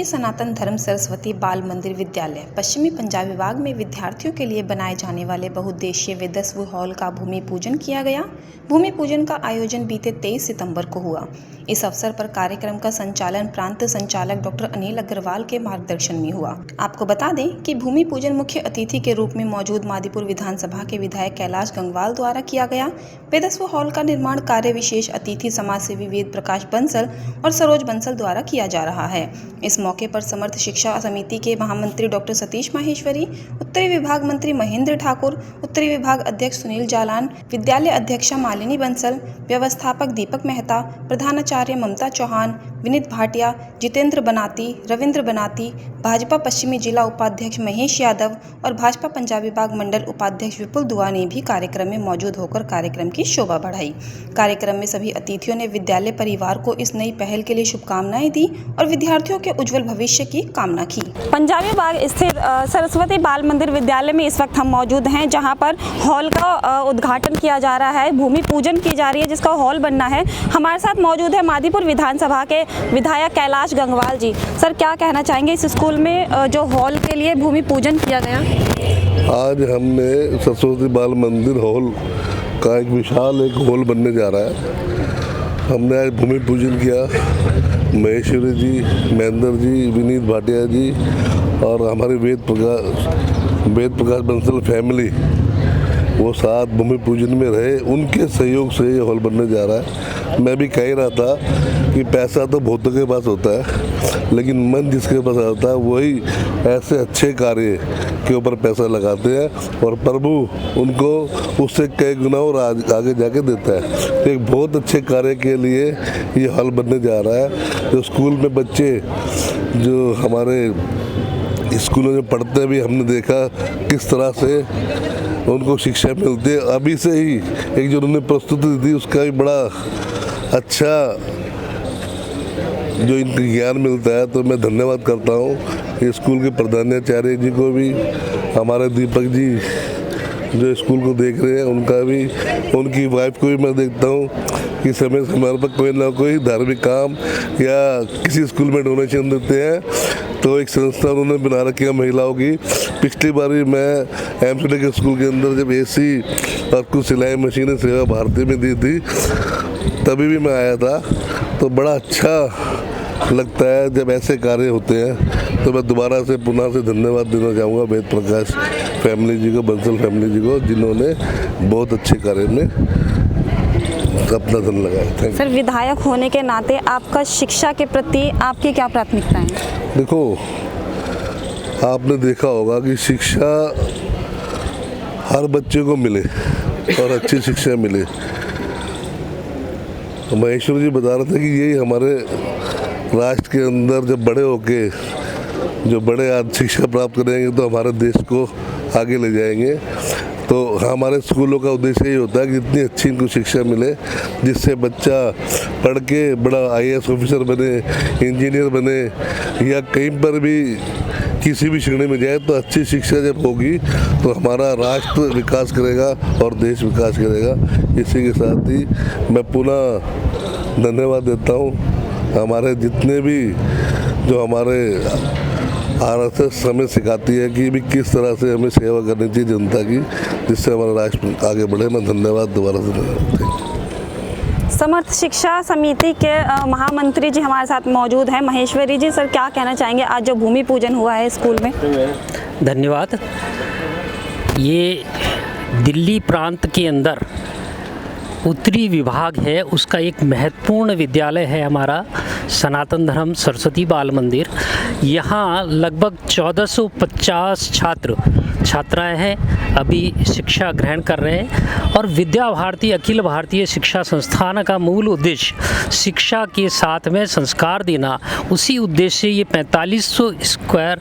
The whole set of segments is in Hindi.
सनातन धर्म सरस्वती बाल मंदिर विद्यालय पश्चिमी पंजाब विभाग में विद्यार्थियों के लिए बनाए जाने वाले बहुउद्देशीय वेदस्व हॉल का भूमि पूजन किया गया। भूमि पूजन का आयोजन बीते 23 सितंबर को हुआ। इस अवसर पर कार्यक्रम का संचालन प्रांत संचालक डॉक्टर अनिल अग्रवाल के मार्गदर्शन में हुआ। आपको बता दें कि भूमि पूजन मुख्य अतिथि के रूप में मौजूद मादीपुर विधानसभा के विधायक कैलाश गंगवाल द्वारा किया गया। वेदस्व हॉल का निर्माण कार्य विशेष अतिथि समाजसेवी वेद प्रकाश बंसल और सरोज बंसल द्वारा किया जा रहा है। इस मौके पर समर्थ शिक्षा समिति के महामंत्री डॉक्टर सतीश माहेश्वरी, उत्तरी विभाग मंत्री महेंद्र ठाकुर, उत्तरी विभाग अध्यक्ष सुनील जालान, विद्यालय अध्यक्षा मालिनी बंसल, व्यवस्थापक दीपक मेहता, प्रधानाचार्य ममता चौहान, विनीत भाटिया, जितेंद्र बनाती, रविंद्र बनाती, भाजपा पश्चिमी जिला उपाध्यक्ष महेश यादव और भाजपा पंजाब विभाग मंडल उपाध्यक्ष विपुल दुआ ने भी कार्यक्रम में मौजूद होकर कार्यक्रम की शोभा बढ़ाई। कार्यक्रम में सभी अतिथियों ने विद्यालय परिवार को इस नई पहल के लिए शुभकामनाएं दी और विद्यार्थियों के उज्जवल भविष्य की कामना की। पंजाबी बाग स्थित सरस्वती बाल मंदिर विद्यालय में इस वक्त हम मौजूद हैं, जहां पर हॉल का उद्घाटन किया जा रहा है, भूमि पूजन की जा रही है, जिसका हॉल बनना है। हमारे साथ मौजूद है मादीपुर विधानसभा के विधायक कैलाश गंगवाल जी। सर, क्या कहना चाहेंगे इस स्कूल में जो हॉल के लिए भूमि पूजन किया गया? आज हमने सरस्वती बाल मंदिर हॉल का एक विशाल हॉल बनने जा रहा है। हमने आज भूमि पूजन किया। महेश्वरी जी, महेंद्र जी, विनीत भाटिया जी और हमारे वेद प्रकाश बंसल फैमिली वो साथ भूमि पूजन में रहे। उनके सहयोग से ये हॉल बनने जा रहा है। मैं भी कह रहा था कि पैसा तो बहुतों के पास होता है, लेकिन मन जिसके पास आता है वही ऐसे अच्छे कार्य के ऊपर पैसा लगाते हैं और प्रभु उनको उससे कई गुना और आगे जाके देता है। तो एक बहुत अच्छे कार्य के लिए ये हॉल बनने जा रहा है। जो स्कूल में बच्चे जो हमारे स्कूलों में पढ़ते भी हमने देखा किस तरह से उनको शिक्षा मिलती है। अभी से ही एक जो उन्होंने प्रस्तुति दी उसका भी बड़ा अच्छा जो इनको ज्ञान मिलता है, तो मैं धन्यवाद करता हूँ स्कूल के प्रधानाचार्य जी को भी, हमारे दीपक जी जो स्कूल को देख रहे हैं उनका भी, उनकी वाइफ को भी मैं देखता हूँ कि समय समय पर कोई ना कोई धार्मिक काम या किसी स्कूल में डोनेशन देते हैं। तो एक संस्था उन्होंने बना रखी है महिलाओं की। पिछली बारी मैं एमसीडी के स्कूल के अंदर जब एसी और कुछ सिलाई मशीनें सेवा भारती में दी थी, तभी भी मैं आया था। तो बड़ा अच्छा लगता है जब ऐसे कार्य होते हैं। तो मैं दोबारा से पुनः से धन्यवाद देना चाहूँगा वेद प्रकाश फैमिली जी को, बंसल फैमिली जी को, जिन्होंने बहुत अच्छे कार्य में अपना धन लगाया। सर, विधायक होने के नाते आपका शिक्षा के प्रति आपकी क्या प्राथमिकता है? देखो, आपने देखा होगा कि शिक्षा हर बच्चे को मिले और अच्छी शिक्षा मिले। महेश्वर जी बता रहे थे कि यही हमारे राष्ट्र के अंदर जब बड़े होके जो बड़े आज शिक्षा प्राप्त करेंगे तो हमारे देश को आगे ले जाएंगे। तो हमारे स्कूलों का उद्देश्य यही होता है कि जितनी अच्छी इनको शिक्षा मिले, जिससे बच्चा पढ़ के बड़ा आईएएस ऑफिसर बने, इंजीनियर बने या कहीं पर भी किसी भी श्रेणी में जाए। तो अच्छी शिक्षा जब होगी तो हमारा राष्ट्र विकास करेगा और देश विकास करेगा। इसी के साथ ही मैं पुनः धन्यवाद देता हूँ हमारे जितने भी जो हमारे आरएसएस हमें सिखाती है कि भी किस तरह से हमें सेवा करनी चाहिए जनता की, जिससे हमारा राष्ट्र आगे बढ़े। मैं धन्यवाद दोबारा से। समर्थ शिक्षा समिति के महामंत्री जी हमारे साथ मौजूद हैं, महेश्वरी जी। सर, क्या कहना चाहेंगे आज जो भूमि पूजन हुआ है स्कूल में? धन्यवाद। ये दिल्ली प्रांत के अंदर उत्तरी विभाग है, उसका एक महत्वपूर्ण विद्यालय है हमारा सनातन धर्म सरस्वती बाल मंदिर। यहाँ लगभग 1450 छात्राएं हैं, अभी शिक्षा ग्रहण कर रहे हैं। और विद्या भारती अखिल भारतीय शिक्षा संस्थान का मूल उद्देश्य शिक्षा के साथ में संस्कार देना। उसी उद्देश्य से ये 4500 स्क्वायर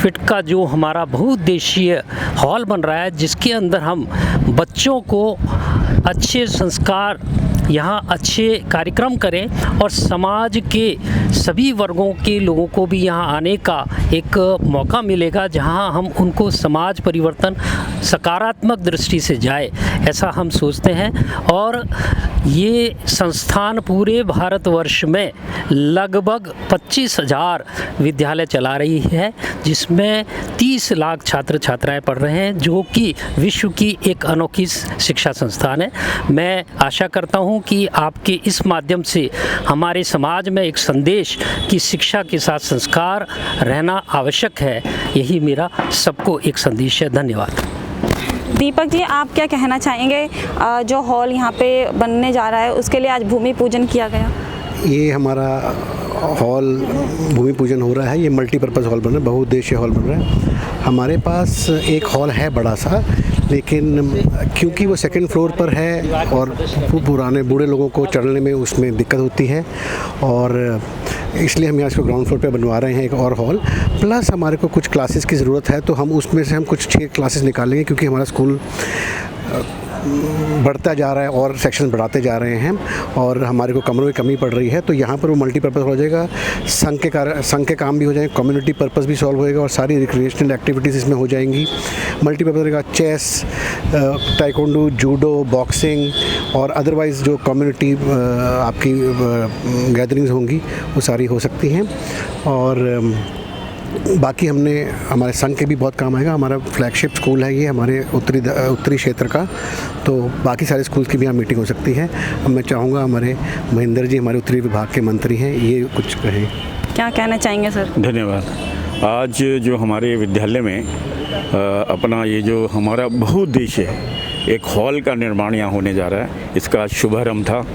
फीट का जो हमारा बहुउद्देशीय हॉल बन रहा है, जिसके अंदर हम बच्चों को अच्छे संस्कार, यहाँ अच्छे कार्यक्रम करें और समाज के सभी वर्गों के लोगों को भी यहाँ आने का एक मौका मिलेगा, जहाँ हम उनको समाज परिवर्तन सकारात्मक दृष्टि से जाए, ऐसा हम सोचते हैं। और ये संस्थान पूरे भारतवर्ष में लगभग 25,000 विद्यालय चला रही है, जिसमें 30 लाख छात्र छात्राएं पढ़ रहे हैं, जो कि विश्व की एक अनोखी शिक्षा संस्थान है। मैं आशा करता हूं कि आपके इस माध्यम से हमारे समाज में एक संदेश कि शिक्षा के साथ संस्कार रहना आवश्यक है, यही मेरा सबको एक संदेश है। धन्यवाद। दीपक जी, आप क्या कहना चाहेंगे? जो हॉल यहाँ पे बनने जा रहा है उसके लिए आज भूमि पूजन किया गया। ये हमारा हॉल भूमि पूजन हो रहा है। ये मल्टीपर्पज़ हॉल बन रहा है, बहुउद्देशीय हॉल बन रहा है। हमारे पास एक हॉल है बड़ा सा, लेकिन क्योंकि वो सेकंड फ्लोर पर है और पुराने बूढ़े लोगों को चढ़ने में उसमें दिक्कत होती है, और इसलिए हम यहाँ इसको ग्राउंड फ्लोर पे बनवा रहे हैं एक और हॉल। प्लस हमारे को कुछ क्लासेस की ज़रूरत है, तो हम उसमें से हम कुछ 6 क्लासेस निकालेंगे, क्योंकि हमारा स्कूल बढ़ता जा रहा है और सेक्शन बढ़ाते जा रहे हैं और हमारे को कमरों की कमी पड़ रही है। तो यहाँ पर वो मल्टीपर्पज़ हो जाएगा, संघ के काम भी हो जाएंगे, कम्युनिटी पर्पस भी सॉल्व होएगा और सारी रिक्रिएशनल एक्टिविटीज़ इसमें हो जाएंगी। मल्टीपर्पज़ रहेगा, चेस, ताइक्वांडो, जूडो, बॉक्सिंग और अदरवाइज़ जो कम्युनिटी आपकी गैदरिंग्स होंगी वो सारी हो सकती हैं। और बाकी हमारे संघ के भी बहुत काम आएगा। हमारा फ्लैगशिप स्कूल है ये हमारे उत्तरी क्षेत्र का, तो बाकी सारे स्कूल की भी यहाँ मीटिंग हो सकती है। मैं चाहूँगा हमारे महेंद्र जी हमारे उत्तरी विभाग के मंत्री हैं, ये कुछ कहें। क्या कहना चाहेंगे सर? धन्यवाद। आज जो हमारे विद्यालय में अपना ये जो हमारा बहुउद्देशीय एक हॉल का निर्माण यहाँ होने जा रहा है, इसका शुभारंभ था।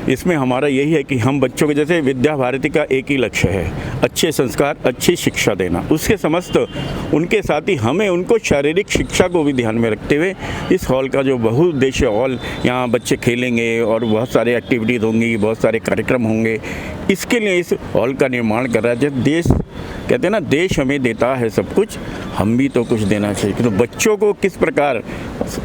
इसमें हमारा यही है कि हम बच्चों के, जैसे विद्या भारती का एक ही लक्ष्य है, अच्छे संस्कार, अच्छी शिक्षा देना। उसके समस्त उनके साथ ही हमें उनको शारीरिक शिक्षा को भी ध्यान में रखते हुए इस हॉल का जो बहुउद्देशीय हॉल, यहाँ बच्चे खेलेंगे और बहुत सारे एक्टिविटीज़ होंगी, बहुत सारे कार्यक्रम होंगे, इसके लिए इस हॉल का निर्माण कर रहा है। जब देश कहते हैं ना, देश हमें देता है सब कुछ, हम भी तो कुछ देना चाहिए। तो बच्चों को किस प्रकार,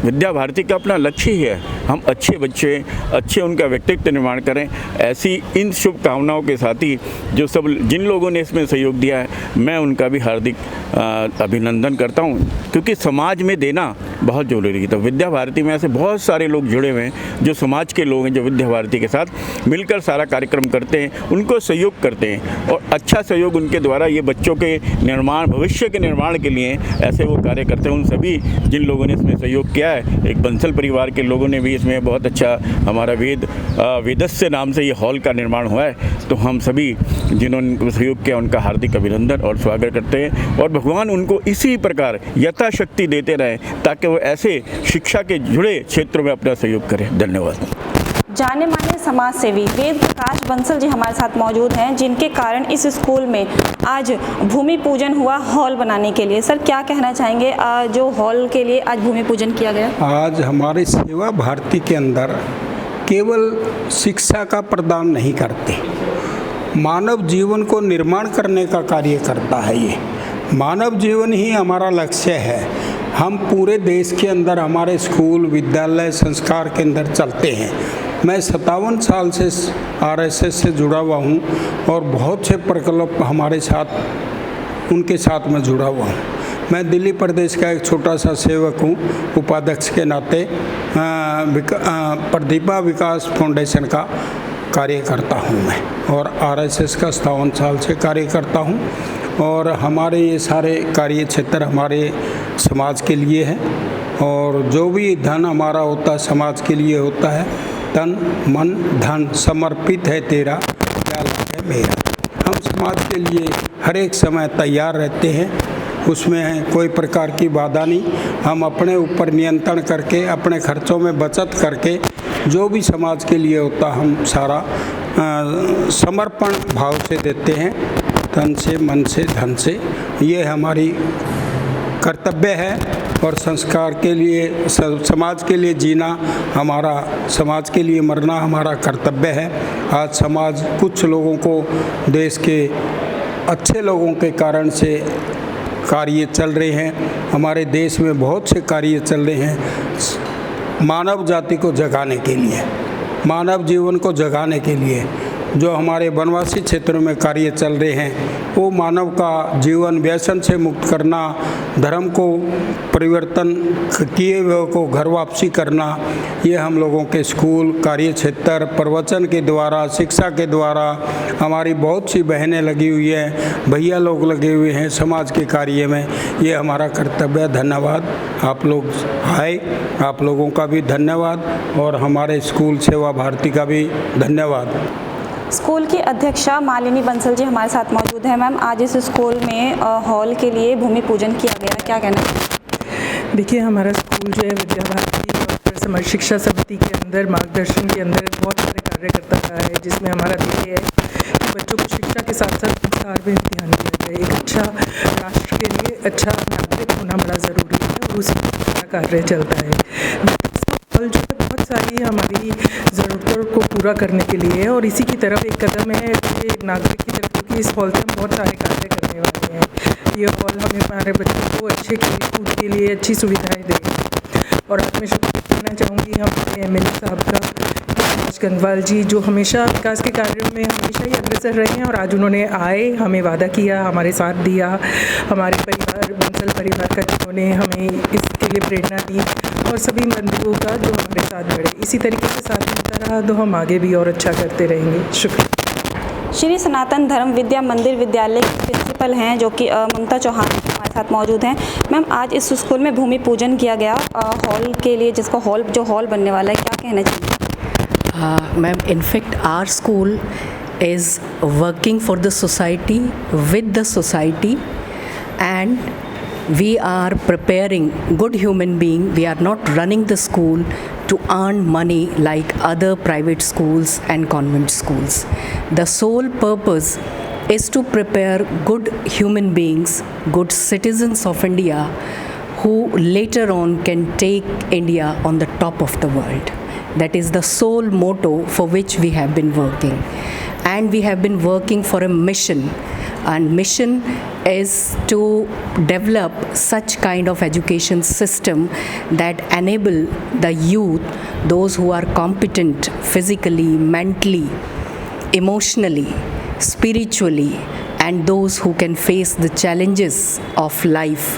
विद्या भारती का अपना लक्ष्य ही है हम अच्छे बच्चे, अच्छे उनका व्यक्तित्व निर्माण करें। ऐसी इन शुभकामनाओं के साथ ही जो सब जिन लोगों ने इसमें सहयोग दिया है, मैं उनका भी हार्दिक अभिनंदन करता हूँ, क्योंकि समाज में देना बहुत ज़रूरी है। तो विद्या भारती में ऐसे बहुत सारे लोग जुड़े हुए हैं जो समाज के लोग हैं, जो विद्या भारती के साथ मिलकर सारा कार्यक्रम करते हैं, उनको सहयोग करते हैं और अच्छा सहयोग उनके द्वारा ये बच्चों के निर्माण, भविष्य के निर्माण के लिए ऐसे वो कार्य करते हैं। उन सभी जिन लोगों ने इसमें सहयोग किया है, एक बंसल परिवार के लोगों ने भी इसमें बहुत अच्छा, हमारा वेदस्य नाम से ये हॉल का निर्माण हुआ है, तो हम सभी जिन्होंने सहयोग किया उनका हार्दिक अभिनंदन और स्वागत करते हैं और भगवान उनको इसी प्रकार यथाशक्ति देते रहें, ताकि वो ऐसे शिक्षा के जुड़े क्षेत्रों में अपना सहयोग करें। धन्यवाद। जाने माने समाज सेवी वेद प्रकाश बंसल जी हमारे साथ मौजूद हैं, जिनके कारण इस स्कूल में आज भूमि पूजन हुआ हॉल बनाने के लिए। सर, क्या कहना चाहेंगे जो हॉल के लिए आज भूमि पूजन किया गया? आज हमारे सेवा भारती के अंदर केवल शिक्षा का प्रदान नहीं करते, मानव जीवन को निर्माण करने का कार्य करता है। ये मानव जीवन ही हमारा लक्ष्य है। हम पूरे देश के अंदर हमारे स्कूल, विद्यालय, संस्कार के अंदर चलते हैं। मैं 57 साल से RSS से जुड़ा हुआ हूँ और बहुत से प्रकल्प हमारे साथ, उनके साथ मैं जुड़ा हुआ हूँ। मैं दिल्ली प्रदेश का एक छोटा सा सेवक हूँ, उपाध्यक्ष के नाते प्रतिभा विकास फाउंडेशन का कार्य करता हूँ मैं, और RSS का 57 साल से कार्य करता हूँ। और हमारे ये सारे कार्य क्षेत्र हमारे समाज के लिए है, और जो भी धन हमारा होता है समाज के लिए होता है। तन मन धन समर्पित है तेरा, क्या लाभ है मेरा। हम समाज के लिए हर एक समय तैयार रहते हैं, उसमें कोई प्रकार की बाधा नहीं। हम अपने ऊपर नियंत्रण करके, अपने खर्चों में बचत करके, जो भी समाज के लिए होता हम सारा समर्पण भाव से देते हैं, तन से, मन से, धन से। ये हमारी कर्तव्य है और संस्कार के लिए, समाज के लिए जीना हमारा, समाज के लिए मरना हमारा कर्तव्य है। आज समाज कुछ लोगों को, देश के अच्छे लोगों के कारण से कार्य चल रहे हैं। हमारे देश में बहुत से कार्य चल रहे हैं मानव जाति को जगाने के लिए, मानव जीवन को जगाने के लिए। जो हमारे वनवासी क्षेत्रों में कार्य चल रहे हैं, वो मानव का जीवन व्यसन से मुक्त करना, धर्म को परिवर्तन किए हुए को घर वापसी करना, ये हम लोगों के स्कूल, कार्य क्षेत्र, प्रवचन के द्वारा, शिक्षा के द्वारा हमारी बहुत सी बहनें लगी हुई हैं, भैया लोग लगे हुए हैं समाज के कार्य में। ये हमारा कर्तव्य है। धन्यवाद, आप लोग आए, आप लोगों का भी धन्यवाद और हमारे स्कूल सेवा भारती का भी धन्यवाद। स्कूल की अध्यक्षा मालिनी बंसल जी हमारे साथ मौजूद हैं। मैम, आज इस स्कूल में हॉल के लिए भूमि पूजन किया गया, क्या कहना है? देखिए, हमारा स्कूल जो है विद्या भारती और समाज शिक्षा समिति के अंदर मार्गदर्शन के अंदर बहुत सारे कार्य करता रहा है, जिसमें हमारा ध्येय है कि बच्चों को शिक्षा के साथ साथ संस्कार में ध्यान दिया जाए। एक अच्छा राष्ट्र के लिए अच्छा नागरिक होना बड़ा ज़रूरी है और उसी का कार्य चलता है। हॉल जो है बहुत सारी हमारी ज़रूरतों को पूरा करने के लिए है और इसी की तरफ एक कदम है कि एक नागरिक की तरफ, क्योंकि इस हॉल से हम बहुत सारे कार्य करने वाले हैं। ये हॉल हमें हमारे बच्चों को अच्छे खेल कूद के लिए अच्छी सुविधाएं देगा। और आज मैं शुक्रिया करना चाहूँगी हमारे MLA साहब का, गंगवाल जी, जो हमेशा विकास के कार्यों में हमेशा ही अग्रसर रहे हैं और आज उन्होंने आए, हमें वादा किया, हमारे साथ दिया। हमारे परिवार, बंसल परिवार का, जिन्होंने हमें इसके लिए प्रेरणा दी और सभी बंधुओं का जो हमारे साथ बढ़े। इसी तरीके से साथ मिलता रहा तो हम आगे भी और अच्छा करते रहेंगे। शुक्रिया। श्री सनातन धर्म विद्या मंदिर विद्यालय की प्रिंसिपल हैं जो कि ममता चौहान हमारे साथ मौजूद हैं। मैम, आज इस स्कूल में भूमि पूजन किया गया हॉल के लिए, जिसका हॉल बनने वाला है, क्या कहना चाहिए? Ma'am, in fact, our school is working for the society, with the society, and we are preparing good human being. We are not running the school to earn money like other private schools and convent schools. The sole purpose is to prepare good human beings, good citizens of India, who later on can take India on the top of the world. That is the sole motto for which we have been working, and we have been working for a mission, and mission is to develop such kind of education system that enable the youth, those who are competent physically, mentally, emotionally, spiritually, and those who can face the challenges of life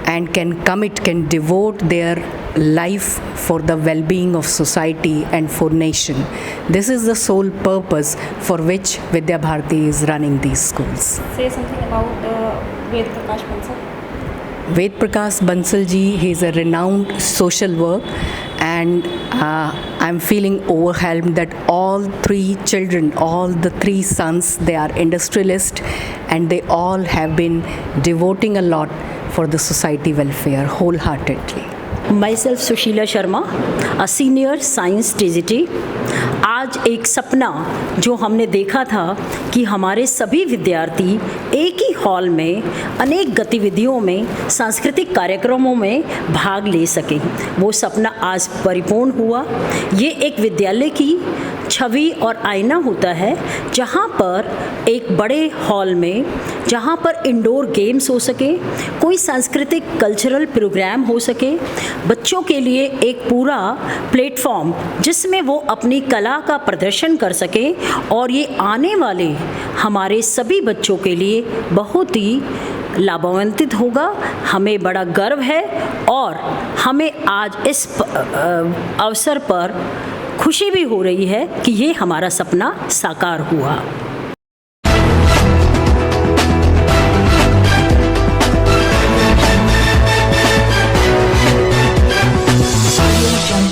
and can devote their life for the well-being of society and for nation. This is the sole purpose for which Vidya Bharati is running these schools. Say something about Ved Prakash Bansal. Ved Prakash Bansal ji, he is a renowned social work, and I'm feeling overwhelmed that all three children, all the three sons, they are industrialists, and they all have been devoting a lot for the society welfare wholeheartedly. Myself Sushila Sharma, a senior science TGT. आज एक सपना जो हमने देखा था कि हमारे सभी विद्यार्थी एक ही हॉल में अनेक गतिविधियों में, सांस्कृतिक कार्यक्रमों में भाग ले सकें, वो सपना आज परिपूर्ण हुआ। ये एक विद्यालय की छवि और आईना होता है, जहाँ पर एक बड़े हॉल में, जहाँ पर इंडोर गेम्स हो सके, कोई सांस्कृतिक कल्चरल प्रोग्राम हो सके, बच्चों के लिए एक पूरा प्लेटफॉर्म जिसमें वो अपनी कला का प्रदर्शन कर सके, और ये आने वाले हमारे सभी बच्चों के लिए बहुत ही लाभान्वित होगा। हमें बड़ा गर्व है और हमें आज इस अवसर पर खुशी भी हो रही है कि ये हमारा सपना साकार हुआ।